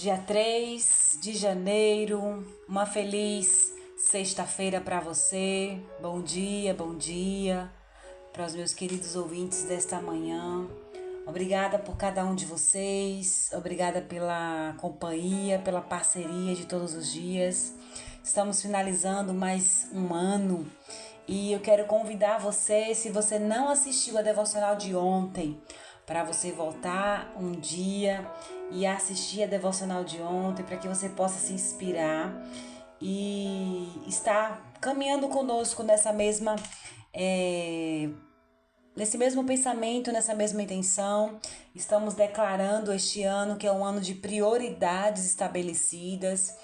Dia 3 de janeiro, uma feliz sexta-feira para você. Bom dia para os meus queridos ouvintes desta manhã. Obrigada por cada um de vocês, obrigada pela companhia, pela parceria de todos os dias. Estamos finalizando mais um ano e eu quero convidar você, se você não assistiu a devocional de ontem, para você voltar um dia e assistir a devocional de ontem, para que você possa se inspirar e estar caminhando conosco nesse mesmo pensamento, nessa mesma intenção. Estamos declarando este ano que é um ano de prioridades estabelecidas.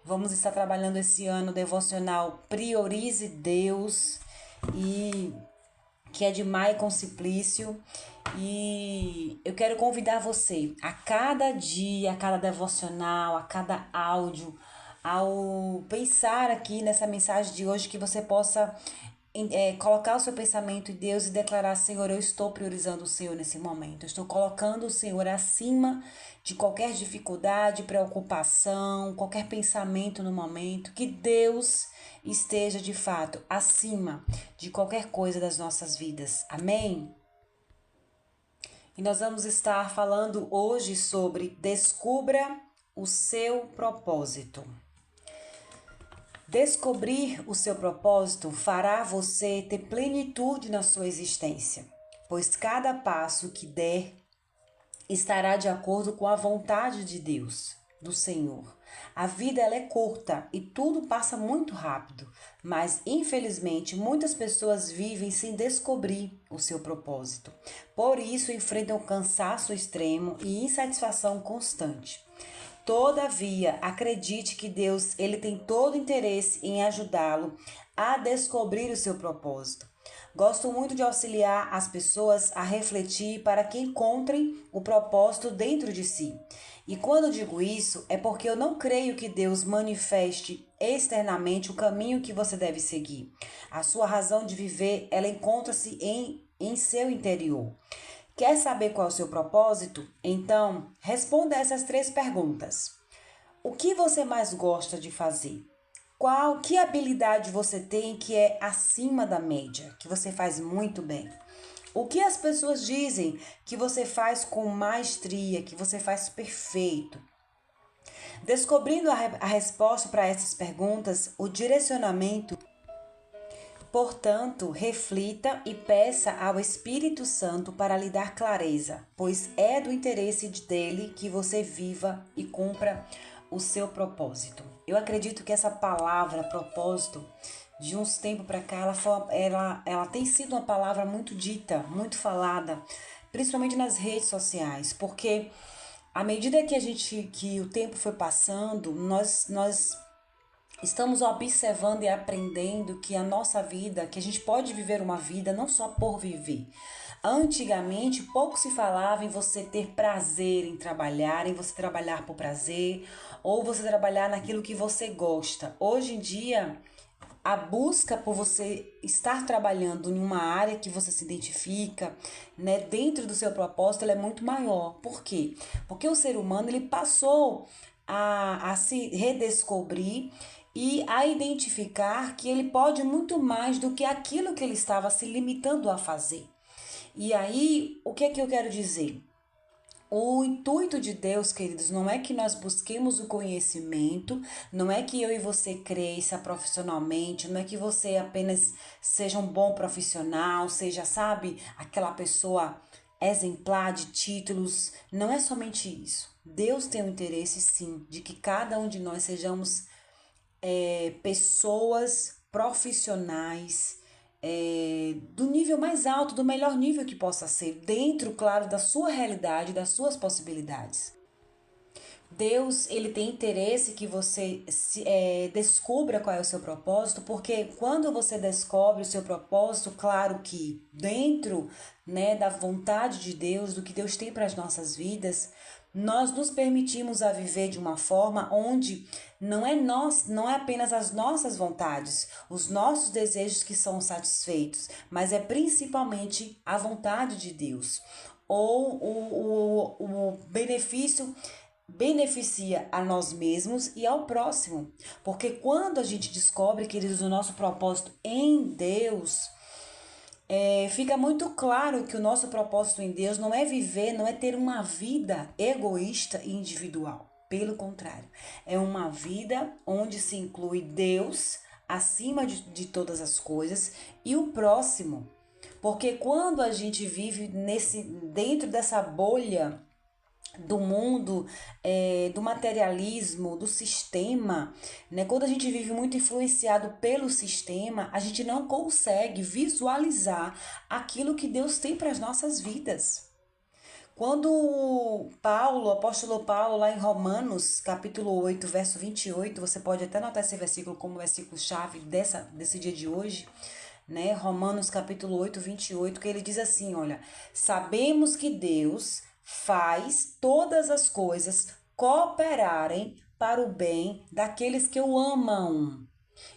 Vamos estar trabalhando esse ano devocional Priorize Deus, e que é de Maicon Simplício. E eu quero convidar você a cada dia, a cada devocional, a cada áudio, ao pensar aqui nessa mensagem de hoje, que você possa colocar o seu pensamento em Deus e declarar: Senhor, eu estou priorizando o Senhor nesse momento. Eu estou colocando o Senhor acima de qualquer dificuldade, preocupação, qualquer pensamento no momento. Que Deus esteja de fato acima de qualquer coisa das nossas vidas. Amém? E nós vamos estar falando hoje sobre descubra o seu propósito. Descobrir o seu propósito fará você ter plenitude na sua existência, pois cada passo que der estará de acordo com a vontade de Deus, do Senhor. A vida ela é curta e tudo passa muito rápido, mas infelizmente muitas pessoas vivem sem descobrir o seu propósito. Por isso enfrentam cansaço extremo e insatisfação constante. Todavia, acredite que Deus ele tem todo interesse em ajudá-lo a descobrir o seu propósito. Gosto muito de auxiliar as pessoas a refletir para que encontrem o propósito dentro de si. E quando digo isso, é porque eu não creio que Deus manifeste externamente o caminho que você deve seguir. A sua razão de viver, ela encontra-se em seu interior. Quer saber qual é o seu propósito? Então, responda essas 3 perguntas. O que você mais gosta de fazer? Que habilidade você tem que é acima da média, que você faz muito bem? O que as pessoas dizem que você faz com maestria, que você faz perfeito? Descobrindo a resposta para essas perguntas, o direcionamento. Portanto, reflita e peça ao Espírito Santo para lhe dar clareza, pois é do interesse dele que você viva e cumpra o seu propósito. Eu acredito que essa palavra propósito, de uns tempos para cá, ela tem sido uma palavra muito dita, muito falada, principalmente nas redes sociais, porque à medida que o tempo foi passando, nós estamos observando e aprendendo que a nossa vida, que a gente pode viver uma vida não só por viver. Antigamente, pouco se falava em você ter prazer em trabalhar, em você trabalhar por prazer, ou você trabalhar naquilo que você gosta. Hoje em dia, a busca por você estar trabalhando em uma área que você se identifica, né, dentro do seu propósito, ela é muito maior. Por quê? Porque o ser humano ele passou a se redescobrir e a identificar que ele pode muito mais do que aquilo que ele estava se limitando a fazer. E aí, o que é que eu quero dizer? O intuito de Deus, queridos, não é que nós busquemos o conhecimento, não é que eu e você cresça profissionalmente, não é que você apenas seja um bom profissional, seja, sabe, aquela pessoa exemplar de títulos. Não é somente isso. Deus tem o interesse, sim, de que cada um de nós sejamos pessoas profissionais, do nível mais alto, do melhor nível que possa ser, dentro, claro, da sua realidade, das suas possibilidades. Deus, ele tem interesse que você descubra qual é o seu propósito, porque quando você descobre o seu propósito, claro que dentro, né, da vontade de Deus, do que Deus tem para as nossas vidas, nós nos permitimos a viver de uma forma onde não é apenas as nossas vontades, os nossos desejos que são satisfeitos, mas é principalmente a vontade de Deus, ou o benefício beneficia a nós mesmos e ao próximo. Porque quando a gente descobre, queridos, o nosso propósito em Deus, fica muito claro que o nosso propósito em Deus não é viver, não é ter uma vida egoísta e individual. Pelo contrário, é uma vida onde se inclui Deus acima de todas as coisas e o próximo. Porque quando a gente vive dentro dessa bolha do mundo, do materialismo, do sistema, né? Quando a gente vive muito influenciado pelo sistema, a gente não consegue visualizar aquilo que Deus tem para as nossas vidas. Quando o apóstolo Paulo, lá em Romanos, capítulo 8, verso 28, você pode até anotar esse versículo como versículo-chave desse dia de hoje, né? Romanos, capítulo 8, 28, que ele diz assim, olha, sabemos que Deus faz todas as coisas cooperarem para o bem daqueles que o amam.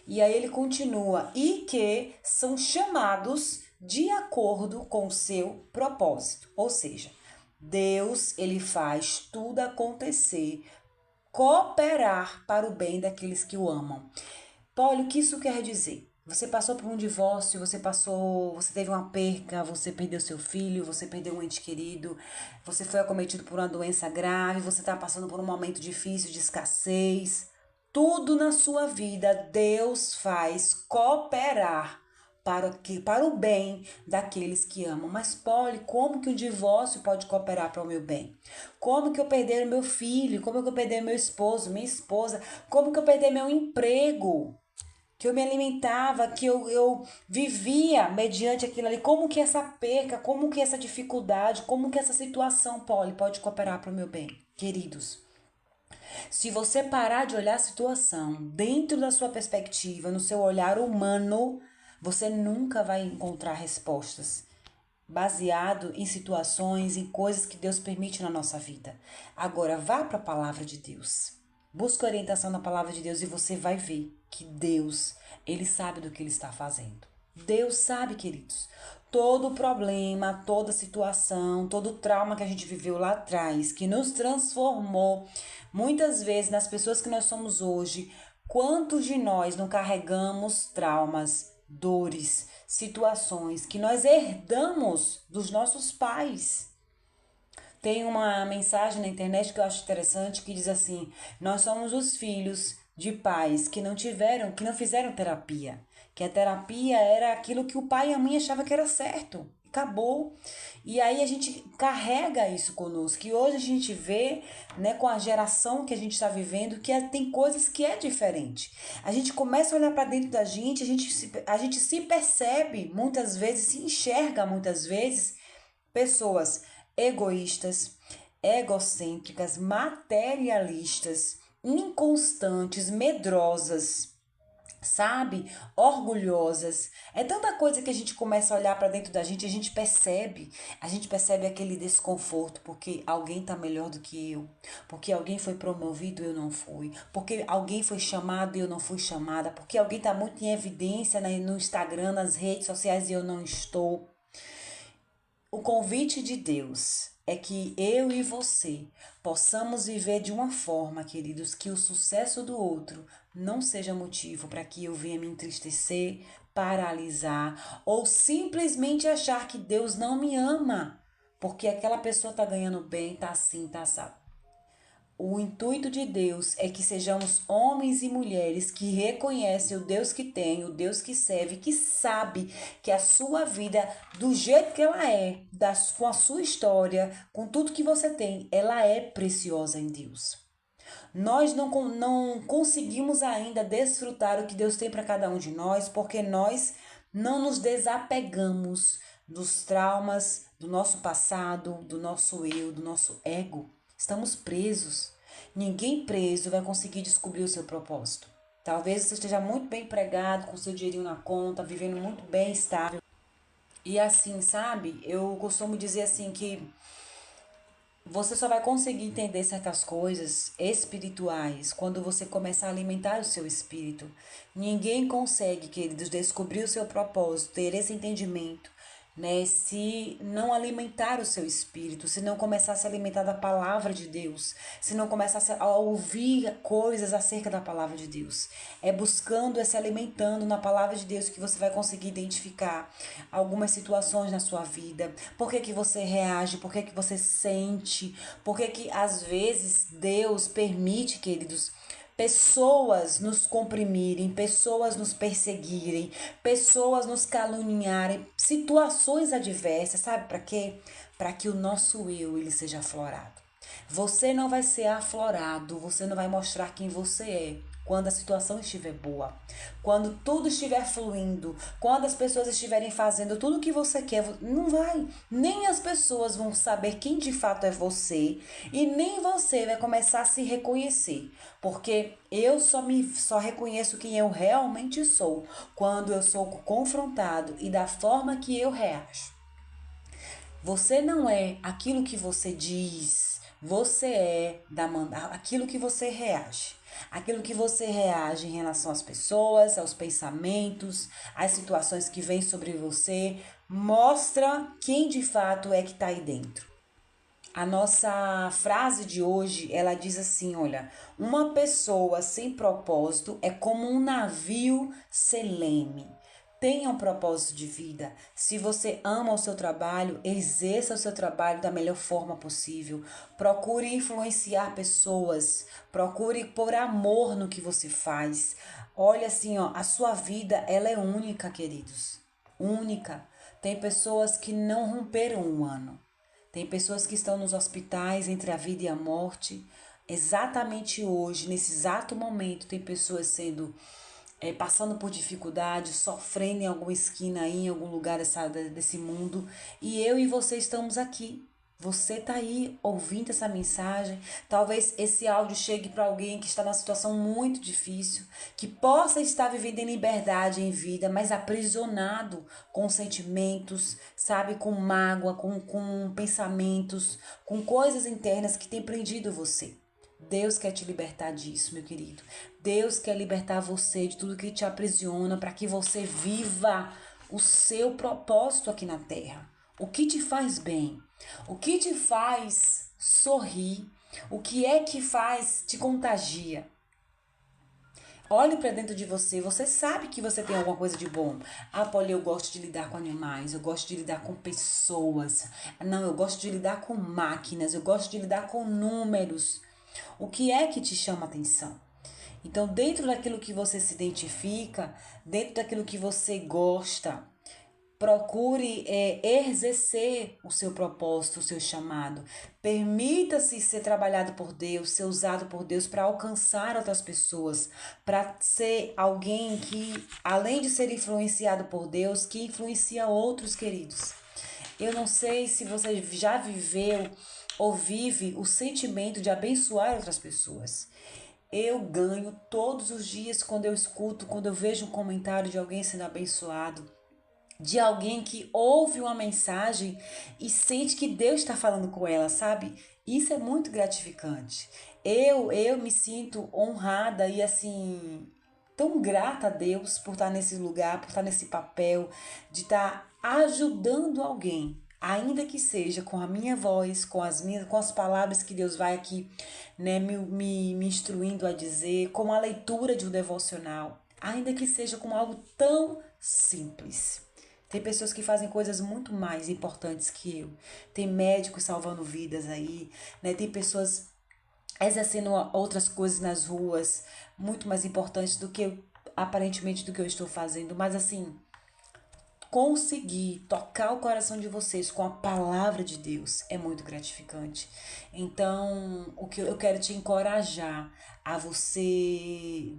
E aí ele continua, e que são chamados de acordo com o seu propósito. Ou seja, Deus, ele faz tudo acontecer, cooperar para o bem daqueles que o amam. Paulo, o que isso quer dizer? Você passou por um divórcio, você teve uma perca, você perdeu seu filho, você perdeu um ente querido, você foi acometido por uma doença grave, você está passando por um momento difícil de escassez. Tudo na sua vida Deus faz cooperar para o bem daqueles que amam. Mas, Polly, como que o divórcio pode cooperar para o meu bem? Como que eu perder o meu filho? Como que eu perder meu esposo, minha esposa? Como que eu perder meu emprego? Que eu me alimentava, que eu vivia mediante aquilo ali. Como que essa perca, como que essa dificuldade, como que essa situação, Polly, pode cooperar para o meu bem? Queridos, se você parar de olhar a situação dentro da sua perspectiva, no seu olhar humano, você nunca vai encontrar respostas baseado em situações, em coisas que Deus permite na nossa vida. Agora, vá para a palavra de Deus. Busque orientação na palavra de Deus e você vai ver que Deus, ele sabe do que ele está fazendo. Deus sabe, queridos. Todo problema, toda situação, todo trauma que a gente viveu lá atrás, que nos transformou muitas vezes nas pessoas que nós somos hoje, quantos de nós não carregamos traumas, dores, situações que nós herdamos dos nossos pais? Tem uma mensagem na internet que eu acho interessante que diz assim: nós somos os filhos de pais que não fizeram terapia. Que a terapia era aquilo que o pai e a mãe achavam que era certo. Acabou. E aí a gente carrega isso conosco. E hoje a gente vê, né, com a geração que a gente está vivendo, que tem coisas que é diferente. A gente começa a olhar para dentro da gente, a gente se percebe muitas vezes, se enxerga muitas vezes pessoas egoístas, egocêntricas, materialistas, inconstantes, medrosas, sabe? Orgulhosas. É tanta coisa que a gente começa a olhar para dentro da gente, a gente percebe aquele desconforto porque alguém tá melhor do que eu, porque alguém foi promovido e eu não fui, porque alguém foi chamado e eu não fui chamada, porque alguém tá muito em evidência no Instagram, nas redes sociais e eu não estou. O convite de Deus é que eu e você possamos viver de uma forma, queridos, que o sucesso do outro não seja motivo para que eu venha me entristecer, paralisar ou simplesmente achar que Deus não me ama, porque aquela pessoa tá ganhando bem, tá assim, tá assado. O intuito de Deus é que sejamos homens e mulheres que reconhecem o Deus que tem, o Deus que serve, que sabe que a sua vida, do jeito que ela é, com a sua história, com tudo que você tem, ela é preciosa em Deus. Nós não conseguimos ainda desfrutar o que Deus tem para cada um de nós, porque nós não nos desapegamos dos traumas do nosso passado, do nosso eu, do nosso ego. Estamos presos. Ninguém preso vai conseguir descobrir o seu propósito. Talvez você esteja muito bem empregado, com seu dinheirinho na conta, vivendo muito bem, estável. E assim, sabe? Eu costumo dizer assim que você só vai conseguir entender certas coisas espirituais quando você começar a alimentar o seu espírito. Ninguém consegue, queridos, descobrir o seu propósito, ter esse entendimento, né? Se não alimentar o seu espírito, se não começar a se alimentar da palavra de Deus, se não começar a ouvir coisas acerca da palavra de Deus. É buscando, é se alimentando na palavra de Deus que você vai conseguir identificar algumas situações na sua vida. Por que que você reage? Por que que você sente? Por que que às vezes Deus permite, queridos, pessoas nos comprimirem, pessoas nos perseguirem, pessoas nos caluniarem, situações adversas, sabe para quê? Para que o nosso eu ele seja aflorado. Você não vai ser aflorado, você não vai mostrar quem você é quando a situação estiver boa, quando tudo estiver fluindo, quando as pessoas estiverem fazendo tudo o que você quer, não vai. Nem as pessoas vão saber quem de fato é você e nem você vai começar a se reconhecer, porque eu só reconheço quem eu realmente sou quando eu sou confrontado e da forma que eu reajo. Você não é aquilo que você diz, você é aquilo que você reage. Aquilo que você reage em relação às pessoas, aos pensamentos, às situações que vêm sobre você, mostra quem de fato é que está aí dentro. A nossa frase de hoje, ela diz assim, olha, uma pessoa sem propósito é como um navio sem leme. Tenha um propósito de vida. Se você ama o seu trabalho, exerça o seu trabalho da melhor forma possível. Procure influenciar pessoas. Procure pôr amor no que você faz. Olha assim, ó, a sua vida, ela é única, queridos. Única. Tem pessoas que não romperam um ano. Tem pessoas que estão nos hospitais entre a vida e a morte. Exatamente hoje, nesse exato momento, tem pessoas passando por dificuldades, sofrendo em alguma esquina aí, em algum lugar desse mundo. E eu e você estamos aqui. Você está aí ouvindo essa mensagem. Talvez esse áudio chegue para alguém que está numa situação muito difícil, que possa estar vivendo em liberdade em vida, mas aprisionado com sentimentos, sabe, com mágoa, com pensamentos, com coisas internas que têm prendido você. Deus quer te libertar disso, meu querido. Deus quer libertar você de tudo que te aprisiona para que você viva o seu propósito aqui na terra. O que te faz bem? O que te faz sorrir? O que é que te contagia? Olhe para dentro de você, você sabe que você tem alguma coisa de bom. Ah, Polly, eu gosto de lidar com animais, eu gosto de lidar com pessoas. Não, eu gosto de lidar com máquinas, eu gosto de lidar com números. O que é que te chama atenção? Então, dentro daquilo que você se identifica, dentro daquilo que você gosta, procure exercer o seu propósito, o seu chamado. Permita-se ser trabalhado por Deus, ser usado por Deus para alcançar outras pessoas, para ser alguém que, além de ser influenciado por Deus, que influencia outros, queridos. Eu não sei se você já viveu ou vive o sentimento de abençoar outras pessoas. Eu ganho todos os dias quando eu escuto, quando eu vejo um comentário de alguém sendo abençoado, de alguém que ouve uma mensagem e sente que Deus está falando com ela, sabe? Isso é muito gratificante. Eu me sinto honrada e assim tão grata a Deus por estar nesse lugar, por estar nesse papel, de estar ajudando alguém, ainda que seja com a minha voz, com as palavras que Deus vai aqui, né, me instruindo a dizer, com a leitura de um devocional, ainda que seja com algo tão simples. Tem pessoas que fazem coisas muito mais importantes que eu. Tem médicos salvando vidas aí, né? Tem pessoas exercendo outras coisas nas ruas, muito mais importantes do que aparentemente do que eu estou fazendo, mas assim, conseguir tocar o coração de vocês com a palavra de Deus é muito gratificante. Então, o que eu quero te encorajar a você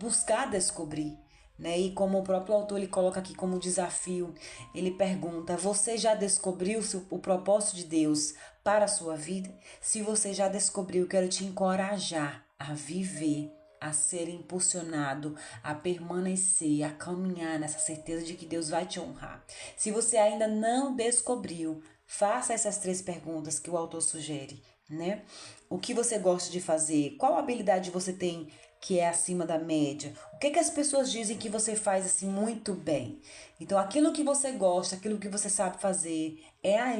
buscar descobrir, né? E como o próprio autor ele coloca aqui como desafio, ele pergunta: você já descobriu o propósito de Deus para a sua vida? Se você já descobriu, eu quero te encorajar a viver, a ser impulsionado, a permanecer, a caminhar nessa certeza de que Deus vai te honrar. Se você ainda não descobriu, faça essas 3 perguntas que o autor sugere, né? O que você gosta de fazer? Qual habilidade você tem que é acima da média? O que as pessoas dizem que você faz assim muito bem? Então, aquilo que você gosta, aquilo que você sabe fazer, é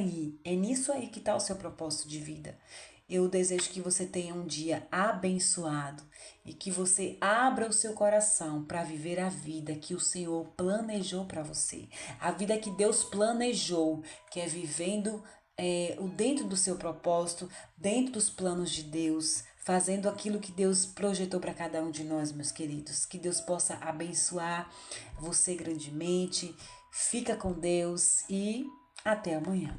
nisso aí que está o seu propósito de vida. Eu desejo que você tenha um dia abençoado e que você abra o seu coração para viver a vida que o Senhor planejou para você. A vida que Deus planejou, que é vivendo o dentro do seu propósito, dentro dos planos de Deus, fazendo aquilo que Deus projetou para cada um de nós, meus queridos. Que Deus possa abençoar você grandemente. Fica com Deus e até amanhã.